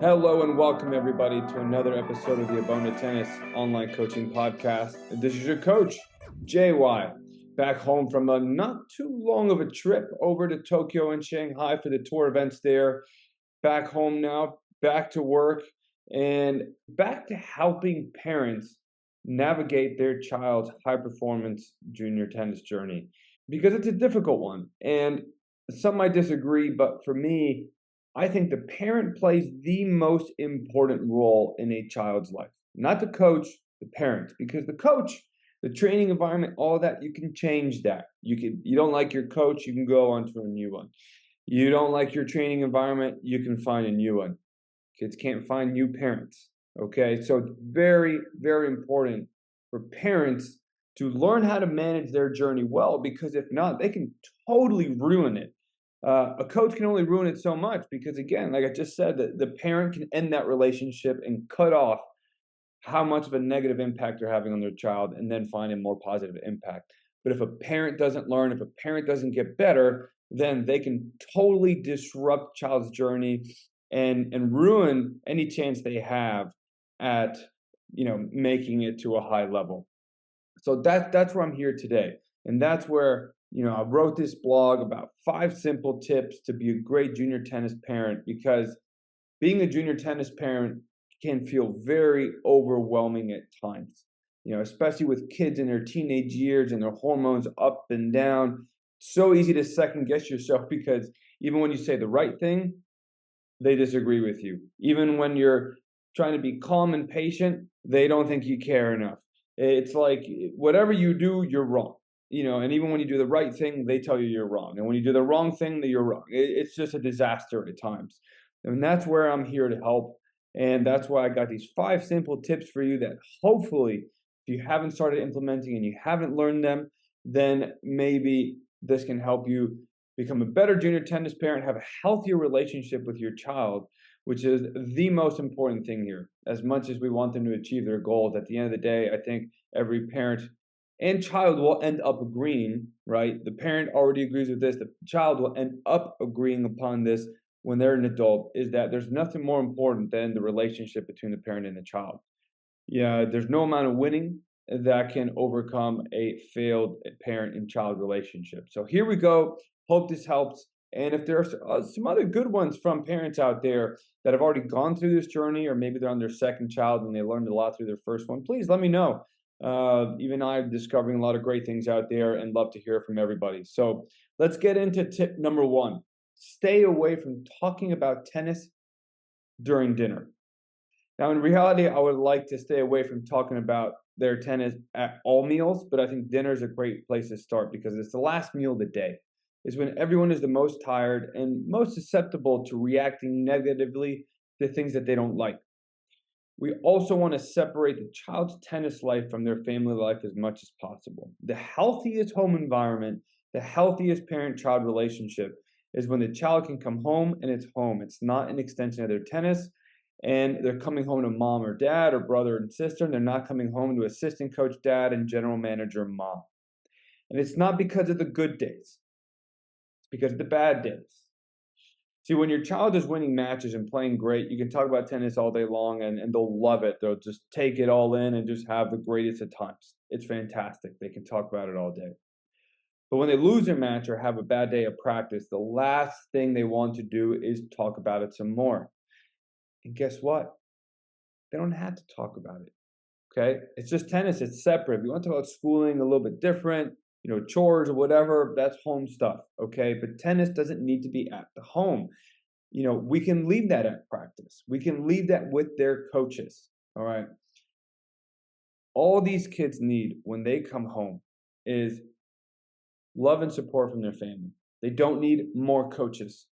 Hello and welcome everybody to another episode of the Abona Tennis Online Coaching Podcast. This is your coach, JY, back home from a not too long of a trip over to Tokyo and Shanghai for the tour events there. Back home now, back to work, and back to helping parents navigate their child's high performance junior tennis journey because it's a difficult one. And some might disagree, but for me, I think the parent plays the most important role in a child's life. Not the coach, the parent, because the coach, the training environment, all that, you can change that. You don't like your coach, you can go on to a new one. You don't like your training environment, you can find a new one. Kids can't find new parents. Okay, so it's very, very important for parents to learn how to manage their journey well, because if not, they can totally ruin it. A coach can only ruin it so much because, again, like I just said, the parent can end that relationship and cut off how much of a negative impact they're having on their child and then find a more positive impact. But if a parent doesn't learn, if a parent doesn't get better, then they can totally disrupt child's journey and ruin any chance they have at making it to a high level. So that's where I'm here today. And that's where, I wrote this blog about 5 simple tips to be a great junior tennis parent, because being a junior tennis parent can feel very overwhelming at times, especially with kids in their teenage years and their hormones up and down. So easy to second guess yourself because even when you say the right thing, they disagree with you. Even when you're trying to be calm and patient, they don't think you care enough. It's like whatever you do, you're wrong. And even when you do the right thing, they tell you you're wrong. And when you do the wrong thing, that you're wrong. It's just a disaster at times. And that's where I'm here to help. And that's why I got these 5 simple tips for you that hopefully, if you haven't started implementing and you haven't learned them, then maybe this can help you become a better junior tennis parent, have a healthier relationship with your child, which is the most important thing here. As much as we want them to achieve their goals, at the end of the day, I think every parent and child will end up agreeing, right? The parent already agrees with this. The child will end up agreeing upon this when they're an adult, is that there's nothing more important than the relationship between the parent and the child. Yeah, there's no amount of winning that can overcome a failed parent and child relationship. So here we go. Hope this helps. And if there's some other good ones from parents out there that have already gone through this journey, or maybe they're on their second child and they learned a lot through their first one, please let me know. Even I'm discovering a lot of great things out there and love to hear from everybody. So let's get into tip number 1. Stay away from talking about tennis during dinner. Now, in reality, I would like to stay away from talking about their tennis at all meals, but I think dinner is a great place to start because it's the last meal of the day. It's when everyone is the most tired and most susceptible to reacting negatively to things that they don't like. We also want to separate the child's tennis life from their family life as much as possible. The healthiest home environment, the healthiest parent-child relationship is when the child can come home and it's home. It's not an extension of their tennis, and they're coming home to mom or dad or brother and sister, and they're not coming home to assistant coach dad and general manager mom. And it's not because of the good days. It's because of the bad days. See, when your child is winning matches and playing great, you can talk about tennis all day long and they'll love it. They'll just take it all in and just have the greatest of times. It's fantastic. They can talk about it all day. But when they lose their match or have a bad day of practice, the last thing they want to do is talk about it some more. And guess what? They don't have to talk about it. Okay? It's just tennis. It's separate. If you want to talk about schooling, a little bit different, chores or whatever, that's home stuff. Okay? But tennis doesn't need to be at the home. We can leave that at practice. We can leave that with their coaches. All right? All these kids need when they come home is love and support from their family. They don't need more coaches.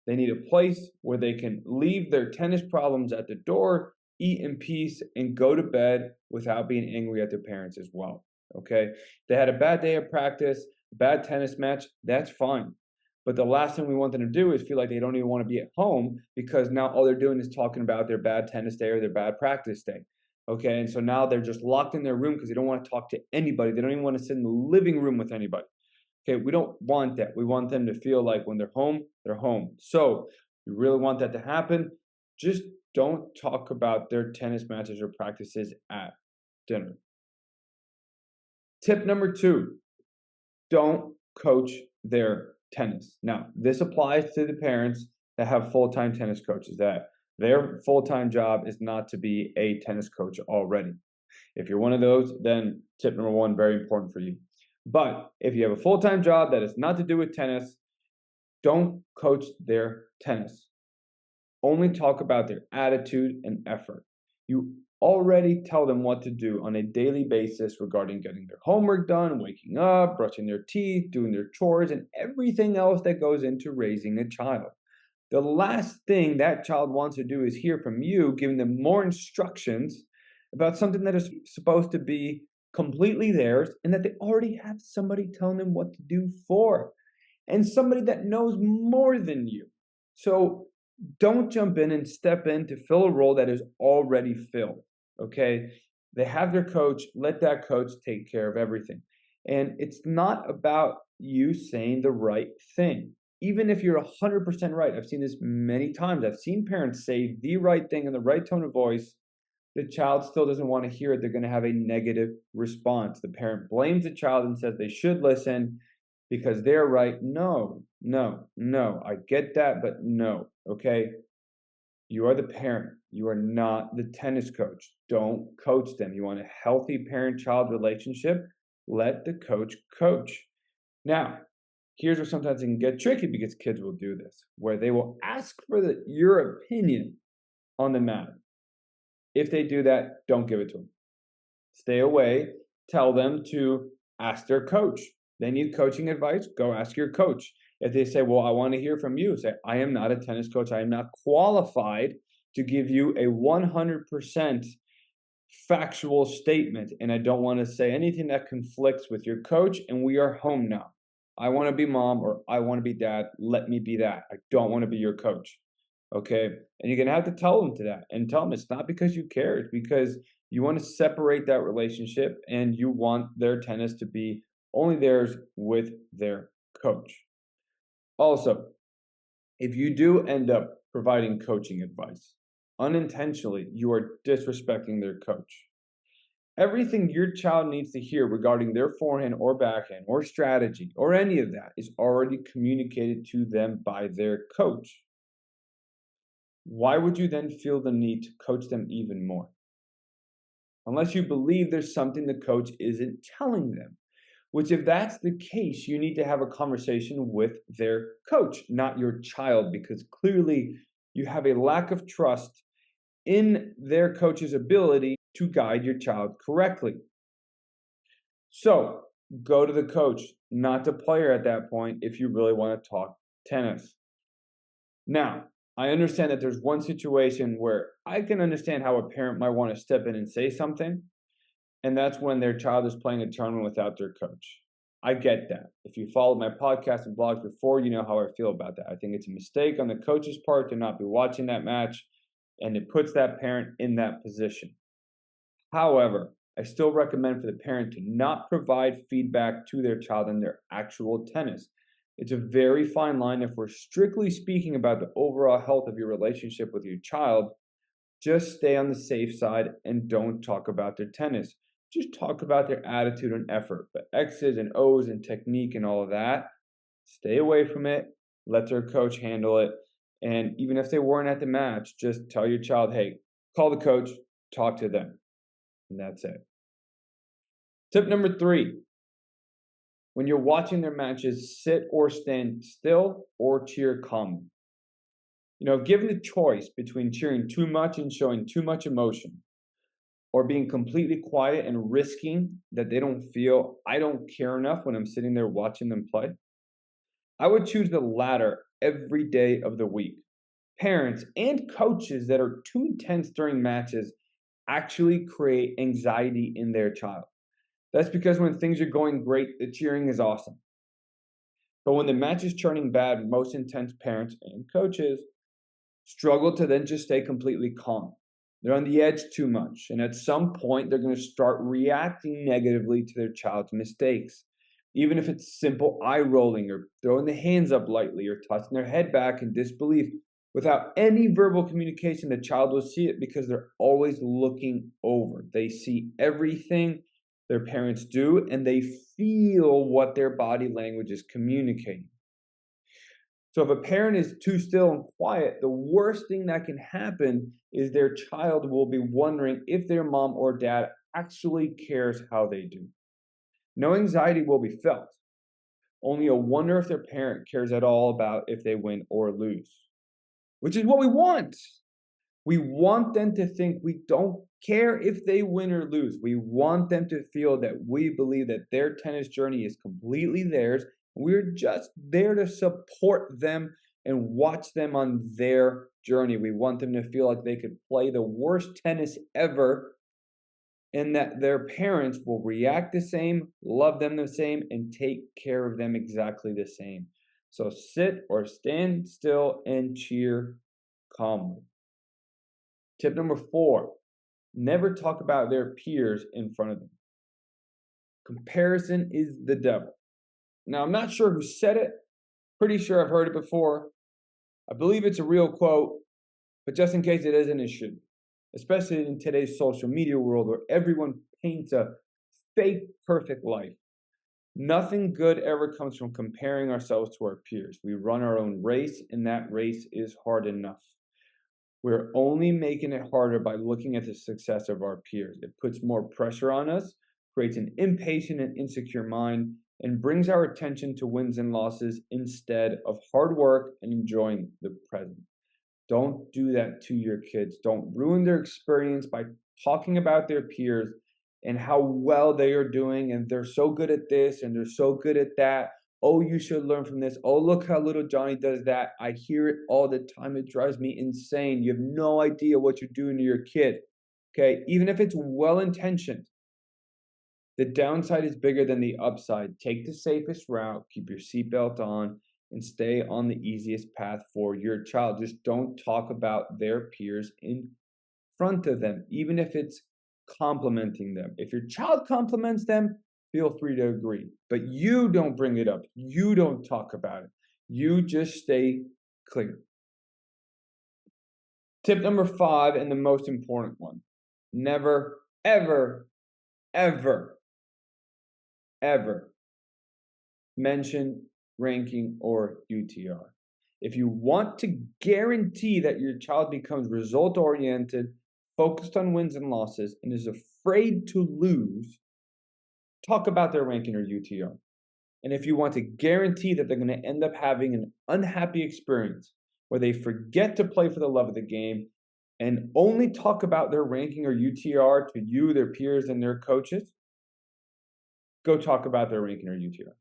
They need a place where they can leave their tennis problems at the door, eat in peace, and go to bed without being angry at their parents as well. Okay? They had a bad day of practice, bad tennis match, that's fine. But the last thing we want them to do is feel like they don't even want to be at home because now all they're doing is talking about their bad tennis day or their bad practice day. Okay? And so now they're just locked in their room because they don't want to talk to anybody. They don't even want to sit in the living room with anybody. Okay, we don't want that. We want them to feel like when they're home, they're home. So you really want that to happen, Just don't talk about their tennis matches or practices at dinner. Tip number 2, don't coach their tennis. Now, this applies to the parents that have full-time tennis coaches, that their full-time job is not to be a tennis coach already. If you're one of those, then tip number 1, very important for you. But if you have a full-time job that is not to do with tennis, don't coach their tennis. Only talk about their attitude and effort. You already tell them what to do on a daily basis regarding getting their homework done, waking up, brushing their teeth, doing their chores, and everything else that goes into raising a child. The last thing that child wants to do is hear from you giving them more instructions about something that is supposed to be completely theirs and that they already have somebody telling them what to do for, and somebody that knows more than you. So don't jump in and step in to fill a role that is already filled. Okay? They have their coach, let that coach take care of everything. And it's not about you saying the right thing. Even if you're 100% right, I've seen this many times. I've seen parents say the right thing in the right tone of voice. The child still doesn't want to hear it. They're going to have a negative response. The parent blames the child and says they should listen because they're right. No, no, no. I get that, but no. Okay? You are the parent. You are not the tennis coach. Don't coach them. You want a healthy parent-child relationship? Let the coach coach. Now, here's where sometimes it can get tricky because kids will do this, where they will ask for your opinion on the matter. If they do that, don't give it to them. Stay away. Tell them to ask their coach. They need coaching advice, go ask your coach. If they say, well, I want to hear from you, say, I am not a tennis coach. I am not qualified to give you a 100% factual statement, and I don't want to say anything that conflicts with your coach, and we are home now. I want to be mom or I want to be dad. Let me be that. I don't want to be your coach. Okay? And you're going to have to tell them to that and tell them it's not because you care. It's because you want to separate that relationship and you want their tennis to be only theirs with their coach. Also, if you do end up providing coaching advice, unintentionally, you are disrespecting their coach. Everything your child needs to hear regarding their forehand or backhand or strategy or any of that is already communicated to them by their coach. Why would you then feel the need to coach them even more? Unless you believe there's something the coach isn't telling them. Which, if that's the case, you need to have a conversation with their coach, not your child, because clearly you have a lack of trust in their coach's ability to guide your child correctly. So go to the coach, not the player at that point, if you really want to talk tennis. Now, I understand that there's one situation where I can understand how a parent might want to step in and say something, and that's when their child is playing a tournament without their coach. I get that. If you followed my podcast and blogs before, you know how I feel about that. I think it's a mistake on the coach's part to not be watching that match, and it puts that parent in that position. However, I still recommend for the parent to not provide feedback to their child in their actual tennis. It's a very fine line if we're strictly speaking about the overall health of your relationship with your child. Just stay on the safe side and don't talk about their tennis. Just talk about their attitude and effort. But X's and O's and technique and all of that, stay away from it. Let their coach handle it. And even if they weren't at the match, just tell your child, hey, call the coach, talk to them. And that's it. Tip number 3. When you're watching their matches, sit or stand still or cheer calmly. Given the choice between cheering too much and showing too much emotion, or being completely quiet and risking that they don't feel I don't care enough when I'm sitting there watching them play, I would choose the latter every day of the week. Parents and coaches that are too intense during matches actually create anxiety in their child. That's because when things are going great, the cheering is awesome. But when the match is turning bad, most intense parents and coaches struggle to then just stay completely calm. They're on the edge too much. And at some point, they're going to start reacting negatively to their child's mistakes. Even if it's simple eye rolling or throwing the hands up lightly or tossing their head back in disbelief, Without any verbal communication, the child will see it because they're always looking over. They see everything their parents do, and they feel what their body language is communicating. So if a parent is too still and quiet, the worst thing that can happen is their child will be wondering if their mom or dad actually cares how they do. No anxiety will be felt, only a wonder if their parent cares at all about if they win or lose, which is what we want. We want them to think we don't care if they win or lose. We want them to feel that we believe that their tennis journey is completely theirs. We're just there to support them and watch them on their journey. We want them to feel like they could play the worst tennis ever and that their parents will react the same, love them the same, and take care of them exactly the same. So sit or stand still and cheer calmly. Tip number 4, never talk about their peers in front of them. Comparison is the devil. Now, I'm not sure who said it. Pretty sure I've heard it before. I believe it's a real quote, but just in case it isn't, it should. Especially in today's social media world where everyone paints a fake perfect life. Nothing good ever comes from comparing ourselves to our peers. We run our own race, and that race is hard enough. We're only making it harder by looking at the success of our peers. It puts more pressure on us, creates an impatient and insecure mind, and brings our attention to wins and losses instead of hard work and enjoying the present. Don't do that to your kids. Don't ruin their experience by talking about their peers and how well they are doing, and they're so good at this and they're so good at that. Oh, you should learn from this. Oh, look how little Johnny does that. I hear it all the time. It drives me insane. You have no idea what you're doing to your kid. Okay, even if it's well-intentioned, the downside is bigger than the upside. Take the safest route, keep your seatbelt on, and stay on the easiest path for your child. Just don't talk about their peers in front of them, even if it's complimenting them. If your child compliments them, feel free to agree. But you don't bring it up. You don't talk about it. You just stay clear. Tip number 5, and the most important one. Never, ever, ever, ever mention ranking or UTR. If you want to guarantee that your child becomes result-oriented, focused on wins and losses, and is afraid to lose, talk about their ranking or UTR. And if you want to guarantee that they're going to end up having an unhappy experience where they forget to play for the love of the game and only talk about their ranking or UTR to you, their peers, and their coaches, go talk about their ranking or UTR.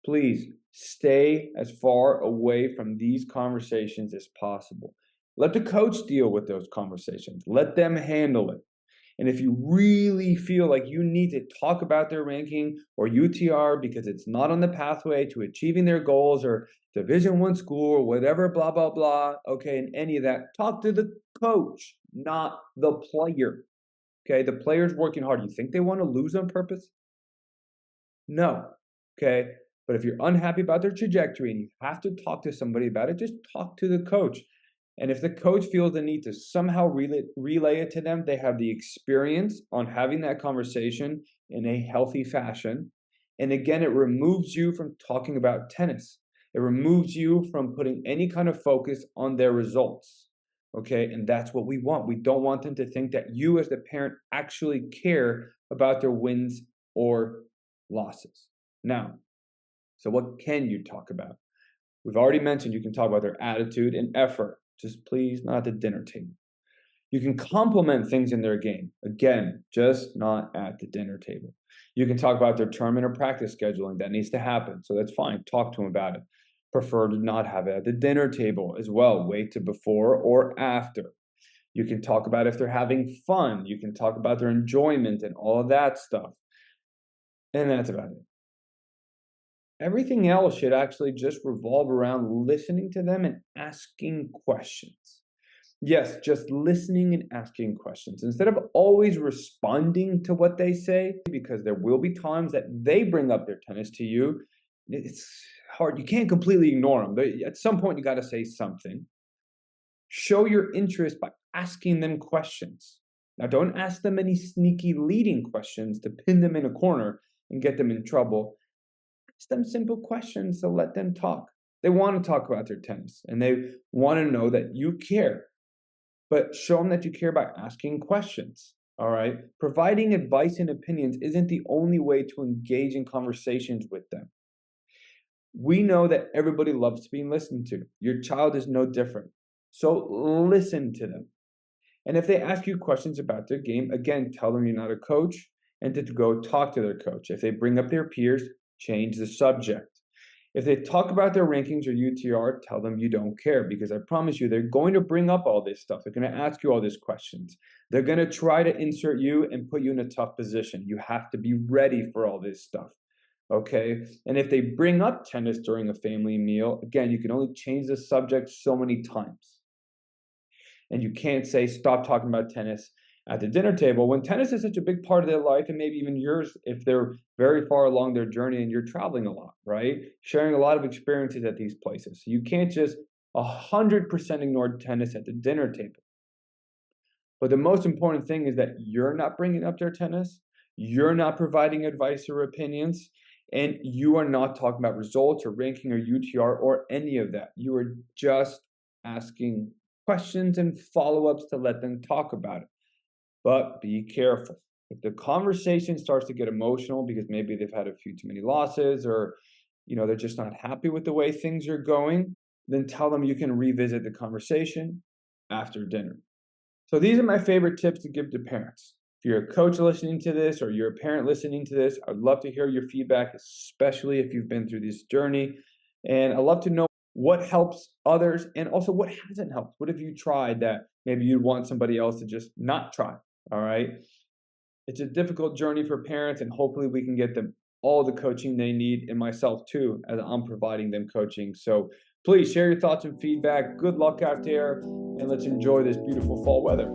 Please stay as far away from these conversations as possible. Let the coach deal with those conversations. Let them handle it. And if you really feel like you need to talk about their ranking or UTR because it's not on the pathway to achieving their goals or Division I school or whatever, blah, blah, blah, okay, and any of that, talk to the coach, not the player. Okay, the player's working hard. You think they want to lose on purpose? No, okay? But if you're unhappy about their trajectory and you have to talk to somebody about it, just talk to the coach. And if the coach feels the need to somehow relay it to them, they have the experience on having that conversation in a healthy fashion. And again, it removes you from talking about tennis. It removes you from putting any kind of focus on their results. Okay, and that's what we want. We don't want them to think that you as the parent actually care about their wins or losses. Now, so what can you talk about? We've already mentioned you can talk about their attitude and effort. Just please not at the dinner table. You can compliment things in their game. Again, just not at the dinner table. You can talk about their tournament or practice scheduling. That needs to happen. So that's fine. Talk to them about it. Prefer to not have it at the dinner table as well. Wait to before or after. You can talk about if they're having fun. You can talk about their enjoyment and all of that stuff. And that's about it. Everything else should actually just revolve around listening to them and asking questions. Yes, just listening and asking questions. Instead of always responding to what they say, because there will be times that they bring up their tennis to you, It's hard. You can't completely ignore them. At some point, you got to say something. Show your interest by asking them questions. Now, don't ask them any sneaky leading questions to pin them in a corner and get them in trouble. Ask them simple questions to let them talk. They want to talk about their tennis and they want to know that you care. But show them that you care by asking questions. All right. Providing advice and opinions isn't the only way to engage in conversations with them. We know that everybody loves being listened to. Your child is no different. So listen to them. And if they ask you questions about their game, again, tell them you're not a coach and to go talk to their coach. If they bring up their peers, change the subject. If they talk about their rankings or UTR, tell them you don't care, because I promise you, they're going to bring up all this stuff. They're going to ask you all these questions. They're going to try to insert you and put you in a tough position. You have to be ready for all this stuff. Okay. And if they bring up tennis during a family meal, again, you can only change the subject so many times. And you can't say, stop talking about tennis at the dinner table when tennis is such a big part of their life, and maybe even yours if they're very far along their journey and you're traveling a lot, right? Sharing a lot of experiences at these places. So you can't just 100% ignore tennis at the dinner table. But the most important thing is that you're not bringing up their tennis, you're not providing advice or opinions, and you are not talking about results or ranking or UTR or any of that. You are just asking questions and follow-ups to let them talk about it. But be careful. If the conversation starts to get emotional because maybe they've had a few too many losses or they're just not happy with the way things are going, then tell them you can revisit the conversation after dinner. So these are my favorite tips to give to parents. If you're a coach listening to this or you're a parent listening to this, I'd love to hear your feedback, especially if you've been through this journey. And I'd love to know what helps others and also what hasn't helped. What have you tried that maybe you'd want somebody else to just not try? All right. It's a difficult journey for parents, and hopefully we can get them all the coaching they need, and myself too, as I'm providing them coaching. So please share your thoughts and feedback. Good luck out there, and let's enjoy this beautiful fall weather.